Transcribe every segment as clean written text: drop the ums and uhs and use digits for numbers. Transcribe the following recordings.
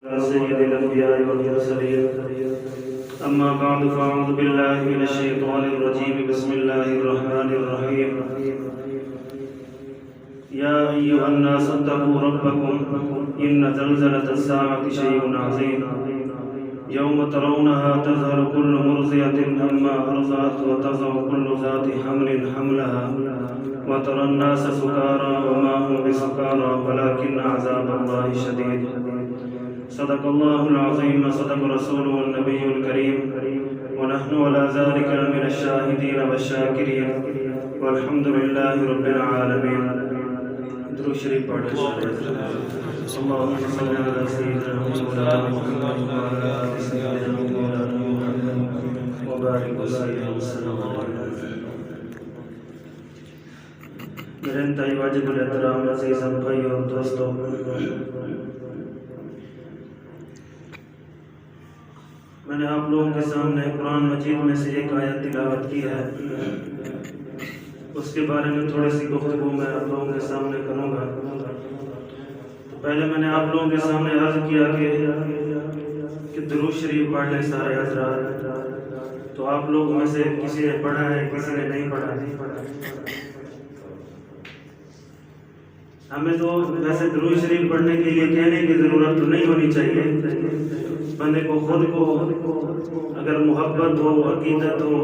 سيد الأنبياء والمرسلين أما بعد فأعوذ بالله من الشيطان الرجيم بسم الله الرحمن الرحيم يا أيها الناس اتقوا ربكم إن زلزلة الساعة شيء عظيم يوم ترونها تذهل كل مرضعة عما أرضعت وتضع كل ذات حمل حملها وترى الناس سكارى وما هم بسكارى ولكن عذاب الله شديد صدق الله العظيم صدق رسوله النبي الكريم ونحن على ذلك من الشاهدين والشاكرين والحمد لله رب العالمين. درود شریف پڑھ لیں اللهم صل على سيدنا محمد وعلى آل سيدنا محمد وبارك وسلم. میرے انتہائی واجب الاحترام عزیز بھائی اور دوستوں، میں نے آپ لوگوں کے سامنے قرآن مجید میں سے ایک آیت تلاوت کی ہے. اس کے بارے میں تھوڑی سی گفتگو میں آپ لوگوں کے سامنے کروں گا. پہلے میں نے آپ لوگوں کے سامنے عرض کیا کہ درود شریف پڑھ لیں سارے حضرات. تو آپ لوگوں میں سے کسی نے پڑھا ہے، کسی نے نہیں پڑھا. ہمیں تو ویسے درود شریف پڑھنے کے لیے کہنے کی ضرورت تو نہیں ہونی چاہیے. بندے کو خود کو اگر محبت ہو، عقیدت ہو،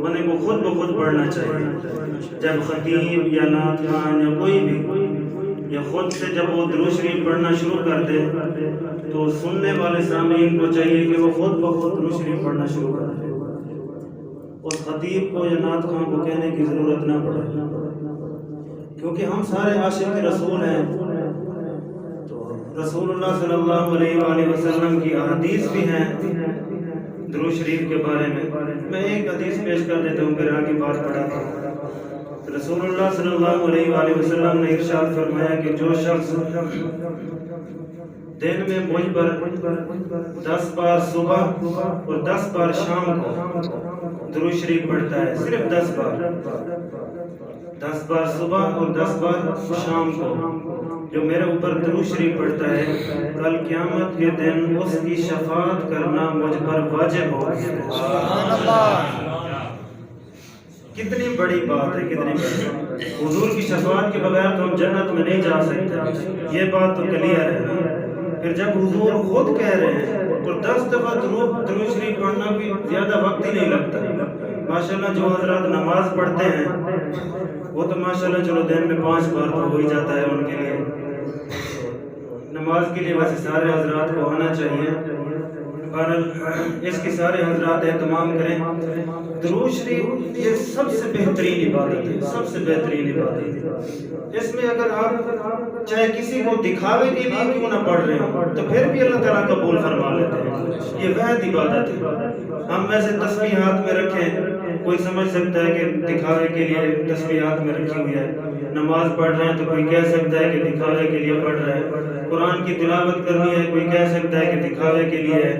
بندے کو خود بخود پڑھنا چاہیے. جب خطیب یا نعت خوان یا کوئی بھی یا خود سے جب وہ درود شریف پڑھنا شروع کر دے تو سننے والے سامعین کو چاہیے کہ وہ خود بخود درود شریف پڑھنا شروع کر دے. اس خطیب کو یا نعت خوان کو کہنے کی ضرورت نہ پڑے، کیونکہ ہم سارے عاشق رسول ہیں. تو رسول اللہ صلی اللہ علیہ وآلہ وسلم کی احادیث بھی ہیں درود شریف کے بارے میں. میں ایک حدیث پیش کر دیتا ہوں پھر آگے بات پڑھاتا ہوں. رسول اللہ صلی اللہ علیہ وآلہ وسلم نے ارشاد فرمایا کہ جو شخص دن میں مجھ پر 10 بار صبح اور 10 بار شام کو درود شریف پڑھتا ہے، صرف 10 بار صبح اور 10 بار شام کو جو میرے اوپر درود شریف پڑھتا ہے، کل قیامت کے دن اس کی شفاعت کرنا مجھ پر واجب ہوگا. سبحان اللہ! کتنی بڑی بات ہے، کتنی بڑی. حضور کی شفاعت کے بغیر تو ہم جنت میں نہیں جا سکتے، یہ بات تو کلیئر ہے. پھر جب حضور خود کہہ رہے ہیں اور 10 دفعہ درود شریف پڑھنا بھی زیادہ وقت ہی نہیں لگتا. ماشاءاللہ جو حضرات نماز پڑھتے ہیں وہ تو ماشاءاللہ چلو دن میں 5 بار تو ہو ہی جاتا ہے ان کے لیے. نماز کے لیے ویسے سارے حضرات کو آنا چاہیے. اس کی سارے حضرات اہتمام کریں. درود شریف یہ سب سے بہترین عبادت ہے، سب سے بہترین عبادت ہے. اس میں اگر آپ چاہے کسی کو دکھاوے کے لیے کیوں نہ پڑھ رہے ہو تو پھر بھی اللہ تعالیٰ قبول فرما لیتے ہیں. یہ واحد عبادت ہے. ہم ویسے تسبیح ہاتھ میں رکھیں، کوئی سمجھ سکتا ہے کہ دکھاوے کے لیے تسبیح ہاتھ میں رکھی ہوئی ہے. نماز پڑھ رہے ہیں تو کوئی کہہ سکتا ہے کہ دکھاوے کے لیے پڑھ رہا ہے. قرآن کی تلاوت کرنی ہے، کوئی کہہ سکتا ہے کہ دکھاوے کے لیے ہے.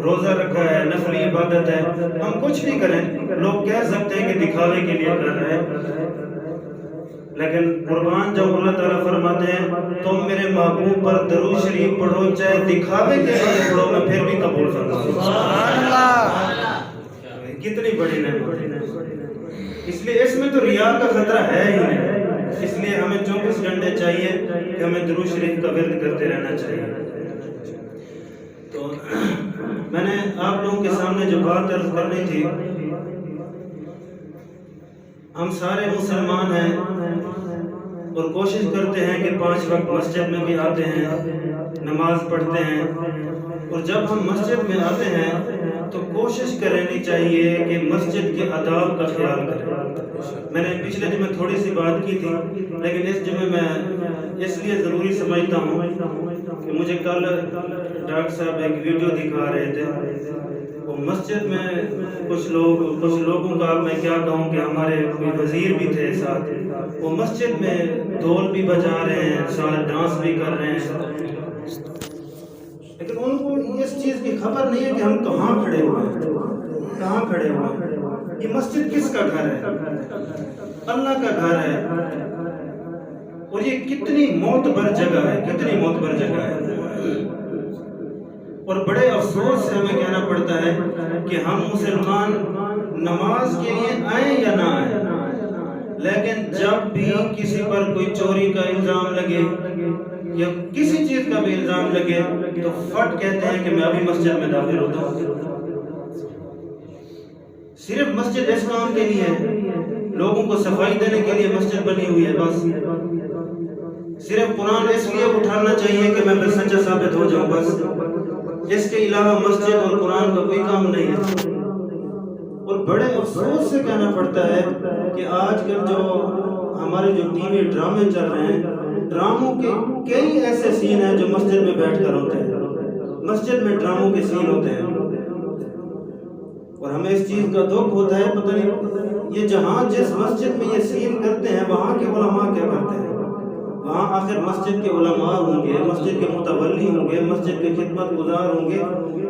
روزہ رکھا ہے، نفلی عبادت ہے. ہم کچھ بھی کریں، لوگ کہہ سکتے ہیں کہ دکھاوے کے لیے کر رہے ہیں. لیکن قربان جب اللہ تعالیٰ فرماتے ہیں تم میرے محبوب پر درود شریف پڑھو چاہے دکھاوے کے لیے پڑھو، میں پھر بھی قبول فرماؤں گا. کتنی بڑی نعمت. اس لیے اس میں تو ریا کا خطرہ ہے ہی نہیں. اس لیے ہمیں 24 گھنٹے چاہیے کہ ہمیں درود شریف کا ورد کرتے رہنا چاہیے. تو میں نے آپ لوگوں کے سامنے جو بات عرض کرنی تھی، ہم سارے مسلمان ہیں اور کوشش کرتے ہیں کہ 5 وقت مسجد میں بھی آتے ہیں، نماز پڑھتے ہیں. اور جب ہم مسجد میں آتے ہیں تو کوشش کرنی چاہیے کہ مسجد کے آداب کا خیال کریں. میں نے پچھلے جمعے تھوڑی سی بات کی تھی، لیکن اس جمعے میں اس لیے ضروری سمجھتا ہوں کہ مجھے کل ڈاکٹر صاحب ایک ویڈیو دکھا رہے تھے. وہ مسجد میں کچھ لوگوں کا میں کیا کہوں کہ ہمارے کوئی وزیر بھی تھے ساتھ، وہ مسجد میں ڈھول بھی بجا رہے ہیں، ساتھ ڈانس بھی کر رہے ہیں. لیکن ان کو اس چیز کی خبر نہیں ہے کہ ہم کہاں کھڑے ہوئے ہیں. یہ مسجد کس کا گھر ہے؟ اللہ کا گھر ہے. اور یہ کتنی معتبر جگہ ہے، کتنی معتبر جگہ ہے. اور بڑے افسوس سے ہمیں کہنا پڑتا ہے کہ ہم مسلمان نماز کے لیے آئیں یا نہ آئیں، لیکن جب بھی کسی پر کوئی چوری کا الزام لگے یا کسی چیز کا بھی الزام لگے تو فٹ کہتے ہیں کہ میں ابھی مسجد میں داخل ہوتا ہوں۔ صرف مسجد اس کام کے لیے ہے، لوگوں کو صفائی دینے کے لیے مسجد بنی ہوئی ہے، بس صرف قرآن اس لیے اٹھانا چاہیے کہ میں پھر سچا ثابت ہو جاؤں، بس اس کے علاوہ مسجد اور قرآن کا کوئی کام نہیں ہے۔ اور بڑے افسوس سے کہنا پڑتا ہے کہ آج کل جو ہمارے جو ٹی وی ڈرامے چل رہے ہیں، ڈراموں کے کئی ایسے سین ہیں جو مسجد میں بیٹھ کر ہوتے ہیں، مسجد میں ڈراموں کے سین ہوتے ہیں، اور ہمیں اس چیز کا دکھ ہوتا ہے، پتہ نہیں یہ جہاں جس مسجد میں یہ سین کرتے ہیں وہاں کے علماء کیا کرتے ہیں، وہاں آخر مسجد کے علماء ہوں گے، مسجد کے متولی ہوں گے، مسجد کے خدمت گزار ہوں گے،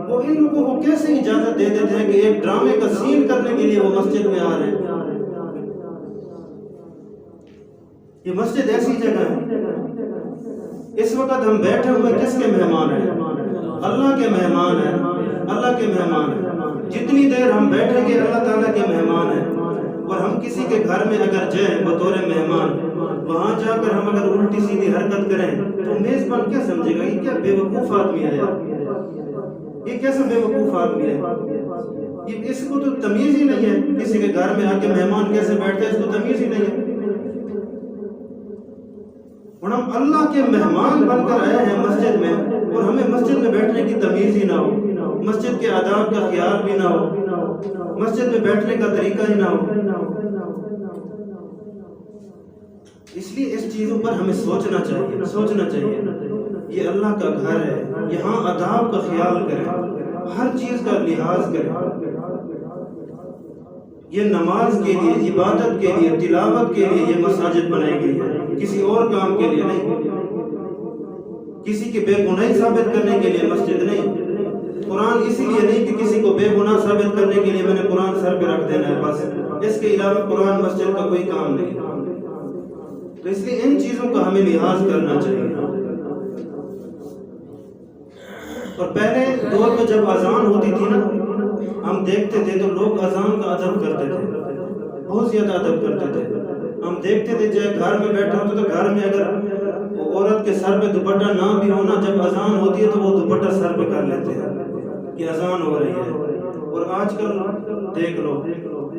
وہ ان لوگوں کو کیسے اجازت دے دیتے ہیں کہ ایک ڈرامے کا سین کرنے کے لیے وہ مسجد میں آ رہے ہیں؟ یہ مسجد ایسی جگہ ہے، اس وقت ہم بیٹھے ہوئے کس کے مہمان ہیں؟ اللہ کے مہمان ہیں، اللہ کے مہمان ہیں۔ جتنی دیر ہم بیٹھیں گے اللہ تعالیٰ کے مہمان ہیں، اور ہم کسی کے گھر میں اگر جائیں بطور مہمان، وہاں جا کر ہم اگر الٹی سیدھی حرکت کریں تو میزبان کیا سمجھے گا؟ یہ کیا بے وقوف آدمی ہے، یہ کیسا بے وقوف آدمی ہے، یہ اس کو تو تمیز ہی نہیں ہے، کسی کے گھر میں آ کے مہمان کیسے بیٹھتے ہیں اس کو تمیز ہی نہیں ہے۔ اور ہم اللہ کے مہمان بن کر آئے ہیں مسجد میں، اور ہمیں مسجد میں بیٹھنے کی تمیز ہی نہ ہو، مسجد کے آداب کا خیال بھی نہ ہو، مسجد میں بیٹھنے کا طریقہ ہی نہ ہو۔ اس لیے اس چیزوں پر ہمیں سوچنا چاہیے، یہ اللہ کا گھر ہے، یہاں آداب کا خیال کریں، ہر چیز کا لحاظ کریں۔ یہ نماز کے لیے، عبادت کے لیے، تلاوت کے لیے یہ مساجد بنائی گئی ہے، کسی اور کام کے لیے نہیں، کسی کی بے گناہی ثابت کرنے کے لیے مسجد نہیں۔ قرآن اسی لیے نہیں کہ کسی کو بے گناہ ثابت کرنے کے لیے میں نے قرآن سر پہ رکھ دینا ہے، بس اس کے علاوہ قرآن مسجد کا کوئی کام نہیں۔ تو اس لیے ان چیزوں کا ہمیں لحاظ کرنا چاہیے۔ اور پہلے دور میں جب اذان ہوتی تھی نا، ہم دیکھتے تھے تو لوگ اذان کا ادب کرتے تھے، بہت زیادہ ادب کرتے تھے۔ ہم دیکھتے تھے چاہے گھر میں بیٹھے ہوتے تو گھر میں اگر عورت کے سر پہ دوپٹہ نہ بھی ہونا، جب اذان ہوتی ہے تو وہ دوپٹہ سر پہ کر لیتے ہیں کہ اذان ہو رہی ہے۔ اور آج کل دیکھ لو،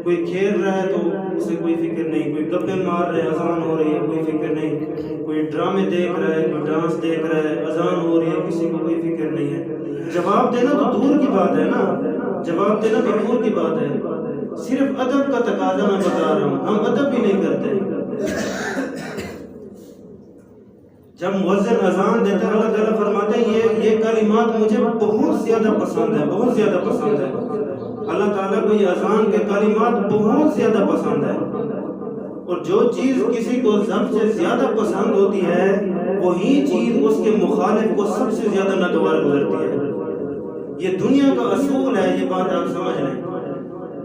کوئی کھیل رہا ہے تو اسے کوئی فکر نہیں، کوئی گپے مار رہے اذان ہو رہی ہے کوئی فکر نہیں، کوئی ڈرامے دیکھ رہا ہے، کوئی ڈانس دیکھ رہا ہے اذان ہو رہی ہے، کسی کو کوئی فکر نہیں ہے۔ جواب دینا تو دور کی بات ہے نا، جواب دینا تو دور کی بات ہے، صرف ادب کا تقاضا میں بتا رہا ہوں، ہم ادب بھی نہیں کرتے۔ جب مؤذن اذان دیتا ہے اللہ تعالیٰ فرماتے ہیں یہ کلمات مجھے بہت زیادہ پسند ہے، بہت زیادہ پسند ہے۔ اللہ تعالیٰ کو یہ اذان کے کلمات بہت زیادہ پسند ہے، اور جو چیز کسی کو سب سے زیادہ پسند ہوتی ہے وہی چیز اس کے مخالف کو سب سے زیادہ ناگوار گزرتی ہے۔ یہ دنیا کا اصول ہے، یہ بات آپ سمجھ لیں۔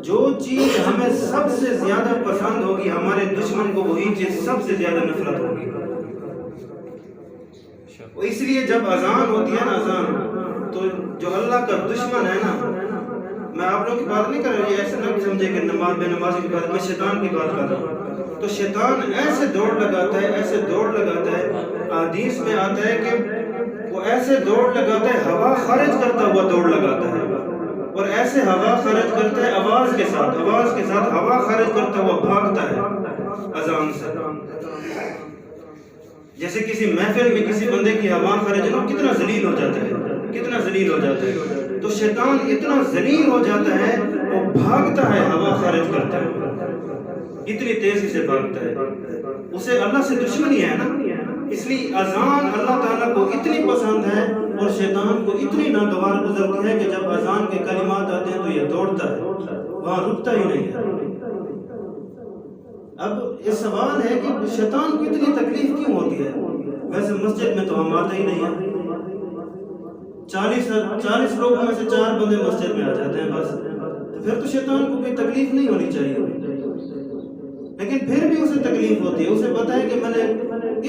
جو چیز ہمیں سب سے زیادہ پسند ہوگی ہمارے دشمن کو وہی چیز سب سے زیادہ نفرت ہوگی۔ اس لیے جب اذان ہوتی ہے نا، اذان تو جو اللہ کا دشمن ہے نا، میں آپ لوگوں کی بات نہیں کر رہا ہوں، یہ ایسے نہ سمجھے کہ نماز بے نمازی کی بات، میں شیطان کی بات کر رہا ہوں۔ تو شیطان ایسے دوڑ لگاتا ہے، ایسے دوڑ لگاتا ہے، حدیث میں آتا ہے کہ وہ ایسے دوڑ لگاتا ہے، ہوا خارج کرتا ہوا دوڑ لگاتا ہے، اور ایسے ہوا خارج کرتا ہے آواز کے ساتھ ہوا خارج کرتا ہوا بھاگتا ہے اذان سے۔ جیسے کسی محفل میں کسی بندے کی ہوا خارج ہو، کتنا ذلیل ہو جاتا ہے، کتنا ذلیل ہو جاتا ہے۔ تو شیطان اتنا ذلیل ہو جاتا ہے، وہ بھاگتا ہے ہوا خارج کرتا ہے، اتنی تیزی سے بھاگتا ہے، اسے اللہ سے دشمنی ہے نا۔ اس لیے اذان اللہ تعالیٰ کو اتنی پسند ہے اور شیطان کو اتنی ناگوار گزرتی ہے کہ جب اذان کے کلمات آتے ہیں تو یہ دوڑتا ہے، وہاں رکتا ہی نہیں ہے۔ اب یہ سوال ہے کہ شیطان کو اتنی تکلیف کیوں ہوتی ہے؟ ویسے مسجد میں تو ہم آتے ہی نہیں ہیں، 40 لوگوں میں سے 4 بندے مسجد میں آ جاتے ہیں بس، تو پھر تو شیطان کو کوئی تکلیف نہیں ہونی چاہیے، لیکن پھر بھی اسے تکلیف ہوتی ہے۔ اسے پتا ہے کہ میں نے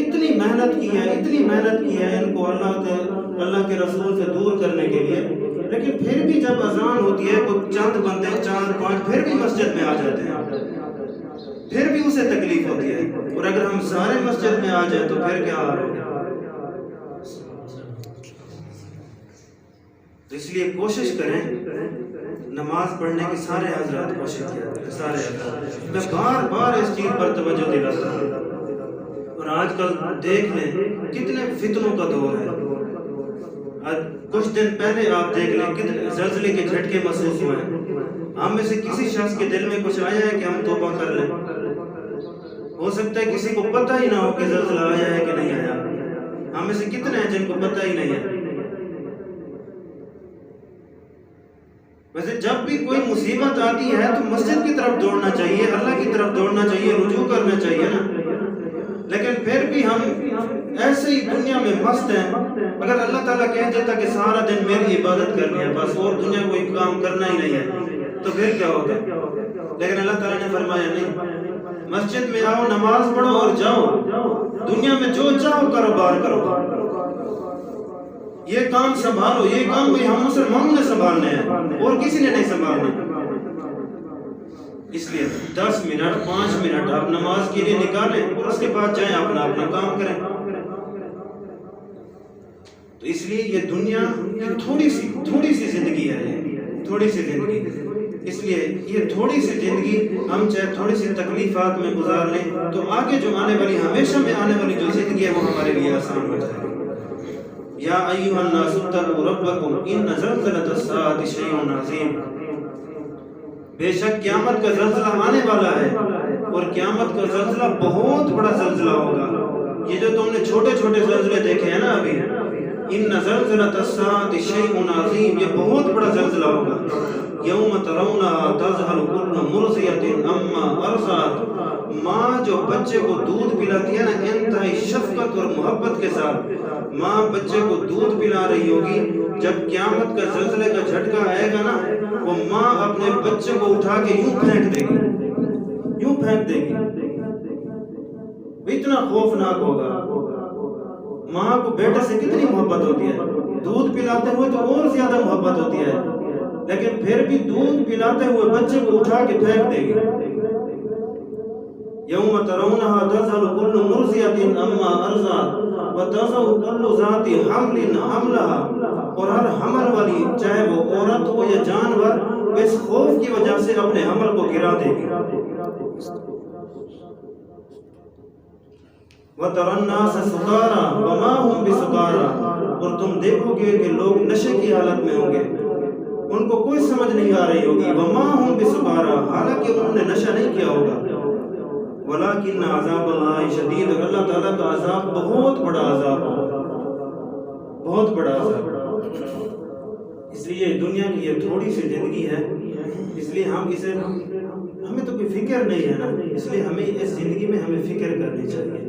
اتنی محنت کی ہے ان کو اللہ کے رسول سے دور کرنے کے لیے، جب اذان ہوتی ہے تو چند بندے 4-5 پھر بھی مسجد میں آ جاتے ہیں، پھر بھی اسے تکلیف ہوتی ہے، اور اگر ہم سارے مسجد میں آ جائیں تو پھر کیا حال ہوگا؟ تو اس لیے کوشش کریں نماز پڑھنے کی، سارے حضرات کوشش کیا کریں، سارے حضرات۔ میں بار بار اس چیز پر توجہ دلاتا ہوں، اور آج کل دیکھ لیں کتنے فتنوں کا دور ہے۔ کچھ دن پہلے آپ دیکھ لیں کتنے زلزلے کے جھٹکے محسوس ہوئے ہیں۔ ہم میں سے کسی شخص کے دل میں کچھ آیا ہے کہ ہم توبہ کر لیں؟ ہو سکتا ہے کسی کو پتہ ہی نہ ہو کہ زلزلہ آیا ہے کہ نہیں آیا۔ ہم میں سے کتنے ہیں جن کو پتہ ہی نہیں ہے؟ ویسے جب بھی کوئی مصیبت آتی ہے تو مسجد کی طرف دوڑنا چاہیے، اللہ کی طرف دوڑنا چاہیے، رجوع کرنا چاہیے نا۔ لیکن پھر بھی ہم ایسے ہی دنیا میں مست ہیں۔ اگر اللہ تعالیٰ کہہ دیتا کہ سارا دن میری عبادت کرنی ہے بس، اور دنیا کوئی کام کرنا ہی نہیں ہے، تو پھر کیا ہوگا؟ لیکن اللہ تعالیٰ نے فرمایا نہیں، مسجد میں آؤ، نماز پڑھو اور جاؤ، دنیا میں جو چاہو کاروبار کرو، یہ کام سنبھالو، یہ کام بھی ہم مسلمانوں نے سنبھالنے ہیں اور کسی نے نہیں سنبھالنے۔ اس لیے 10 منٹ 5 منٹ آپ نماز کے لیے نکالیں، اور اس کے بعد جائیں اپنا کام کریں۔ تو اس لیے یہ دنیا تھوڑی سی زندگی ہے، یہ تھوڑی سی زندگی، اس لیے یہ تھوڑی سی زندگی ہم چاہے تھوڑی سی تکلیفات میں گزار لیں تو آگے جو آنے والی، ہمیشہ میں آنے والی جو زندگی ہے وہ ہمارے لیے آسان ہو جائے گی۔ یا ایھا الناس اتقوا ربکم ان زلزلۃ الساعۃ شیء عظیم، بے شک قیامت کا زلزلہ آنے والا ہے، اور قیامت کا زلزلہ بہت بڑا زلزلہ ہوگا۔ یہ جو تم نے چھوٹے چھوٹے زلزلے دیکھے ہیں نا ابھی، ان زلزلۃ الساعۃ شیء عظیم، یہ بہت بڑا زلزلہ ہوگا۔ یوم ترونها تذهل كل مرضعة عما ارضعت، ماں جو بچے کو دودھ پلاتی ہے نا انتہائی شفقت اور محبت کے ساتھ، ماں بچے کو دودھ پلا رہی ہوگی، جب قیامت کا زلزلے کا جھٹکا آئے گا نا، وہ ماں اپنے بچے کو اٹھا کے یوں پھینک دے گی، یوں پھینک دے گی، اتنا خوفناک ہوگا۔ ماں کو بیٹے سے کتنی محبت ہوتی ہے، دودھ پلاتے ہوئے تو اور زیادہ محبت ہوتی ہے، لیکن پھر بھی دودھ پلاتے ہوئے بچے کو اٹھا کے پھینک دے گی۔ یوم ترونها تذهل كل مرضعة عما ارضعت وتضع كل ذات حمل حملها، اور ہر حمل والی چاہے وہ عورت ہو یا جانور، اس خوف کی وجہ سے اپنے حمل کو گرا دے گی۔ وَتَرَى النَّاسَ سُكَارَىٰ وَمَا هُمْ بِسُكَارَىٰ، اور تم دیکھو گے کہ لوگ نشے کی حالت میں ہوں گے، ان کو کوئی سمجھ نہیں آ رہی ہوگی، وَمَا هُمْ بِسُكَارَىٰ، حالانکہ انہوں نے نشہ نہیں کیا ہوگا۔ وَلَٰكِنَّ عَذَابَ اللَّهِ شَدِيدٌ، اور اللہ تعالیٰ کا عذاب بہت بڑا عذاب ہوگا، بہت بڑا عذاب۔ اس لیے دنیا کی یہ تھوڑی سی زندگی ہے، اس لیے ہمیں تو کوئی فکر نہیں ہے نا، اس لیے ہمیں اس زندگی میں ہمیں فکر کرنی چاہیے۔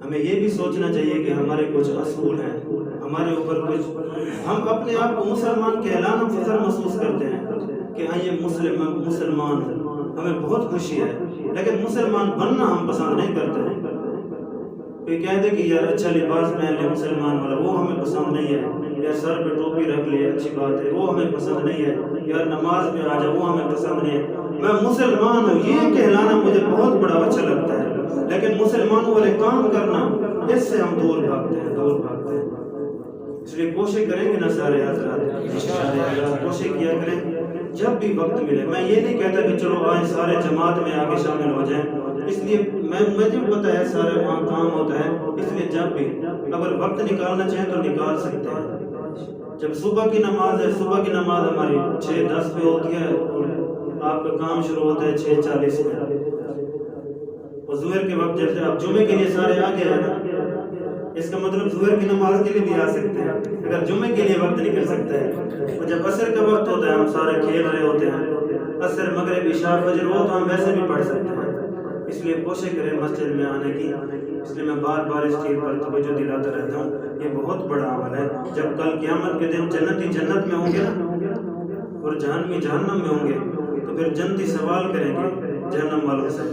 ہمیں یہ بھی سوچنا چاہیے کہ ہمارے کچھ اصول ہیں، ہمارے اوپر کچھ، ہم اپنے آپ کو مسلمان کہلانا فخر محسوس کرتے ہیں کہ ہاں یہ مسلمان ہے، ہمیں بہت خوشی ہے، لیکن مسلمان بننا ہم پسند نہیں کرتے۔ کوئی کہہ دے کہ یار اچھا لباس پہن لے مسلمان والا، وہ ہمیں پسند نہیں ہے، یا سر پہ ٹوپی رکھ لے اچھی بات ہے، وہ ہمیں پسند نہیں ہے، یا نماز میں آ جائے وہ ہمیں پسند نہیں ہے۔ میں مسلمان ہوں یہ کہلانا مجھے بہت بڑا اچھا لگتا ہے، لیکن مسلمانوں والے کام کرنا، اس سے ہم دور بھاگتے ہیں، دور بھاگتے ہیں۔ اس لیے کوشش کریں گے نا سارے حضرات، کوشش کیا کریں جب بھی وقت ملے۔ میں یہ نہیں کہتا کہ چلو آج سارے جماعت میں آگے شامل ہو جائیں، اس لیے مجھے پتہ ہے سارے وہاں کام ہوتا ہے، اس لیے جب بھی اگر وقت نکالنا چاہیں تو نکال سکتے ہیں۔ جب صبح کی نماز ہے، صبح کی نماز ہماری 6:10 پہ ہوتی ہے، اور آپ کا کام شروع ہوتا ہے 6:40 میں، اور ظہر کے وقت جیسے آپ جمعے کے لیے سارے آ گئے ہیں نا، اس کا مطلب ظہر کی نماز کے لیے بھی آ سکتے ہیں اگر جمعے کے لیے وقت نکل سکتا ہے۔ اور جب عصر کا وقت ہوتا ہے ہم سارے کھیل رہے ہوتے ہیں، عصر مغرب عشاء فجر، وہ تو ہم ویسے بھی پڑھ سکتے ہیں۔ اس لیے کوشش کریں مسجد میں آنے کی، اس لیے میں بار بار اس چیز پر توجہ دلاتا رہتا ہوں، یہ بہت بڑا عمل ہے۔ جب کل قیامت کے دن جنتی جنت میں ہوں گے نا، اور جہنمی جہنم میں ہوں گے، تو پھر جنتی سوال کریں گے جہنم والوں سے،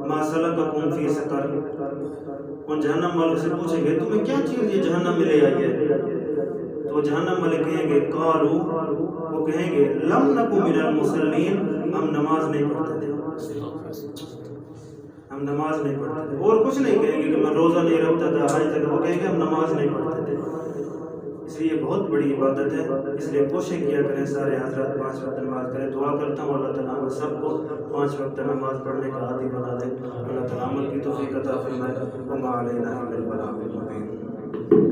ما سلککم فی سقر، ان جہنم والوں سے پوچھیں گے تمہیں کیا چیز یہ جہنم میں لے آئی ہے؟ تو جہنم والے کہیں گے قالو، وہ کہیں گے لم نکو من المصلین، ہم نماز نہیں پڑھتے تھے، ہم نماز نہیں پڑھتے تھے. اور کچھ نہیں کہیں گے کہ میں روزہ نہیں رکھتا تھا، حج تک، وہ کہیں گے ہم نماز نہیں پڑھتے تھے. اس لیے بہت بڑی عبادت ہے، اس لیے کوشش کیا کریں سارے حضرات 5 وقت نماز کریں. دعا کرتا ہوں اللہ تعالیٰ ہم سب کو 5 وقت نماز پڑھنے کا عادی بنا دے. اللہ تعالیٰ عمل کی توفیق عطا فرمائے. وما علینا الا البلاغ المبین.